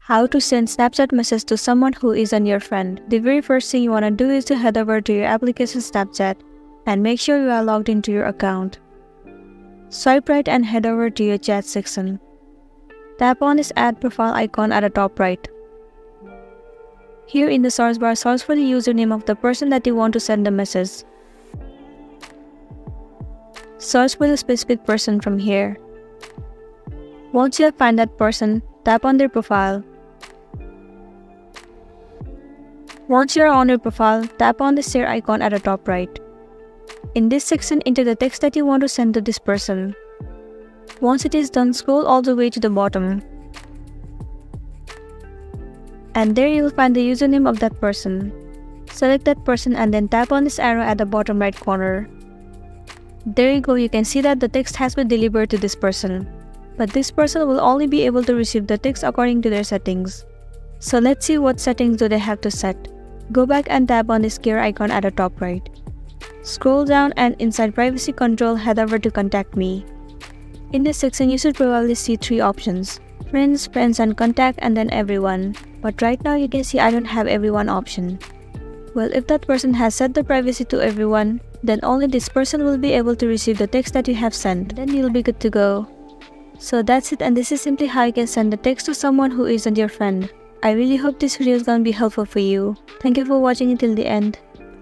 How to send Snapchat message to someone who isn't your friend. The very first thing you want to do is to head over to your application Snapchat and make sure you are logged into your account. Swipe right and head over to your chat section. Tap on this add profile icon at the top right. Here in the search bar, search for the username of the person that you want to send the message. Search for the specific person from here. Once you have found that person, tap on their profile. Once you are on your profile, tap on the share icon at the top right. In this section, enter the text that you want to send to this person. Once it is done, scroll all the way to the bottom. And there you will find the username of that person. Select that person and then tap on this arrow at the bottom right corner. There you go, you can see that the text has been delivered to this person. But this person will only be able to receive the text according to their settings. So let's see what settings do they have to set. Go back and tap on this gear icon at the top right. Scroll down and inside privacy control, head over to contact me. In this section, you should probably see three options: friends, friends and contact, and then everyone. But right now you can see I don't have everyone option. Well, if that person has set the privacy to everyone, then only this person will be able to receive the text that you have sent. Then you'll be good to go. So that's it, and this is simply how you can send a text to someone who isn't your friend. I really hope this video is gonna be helpful for you. Thank you for watching until the end.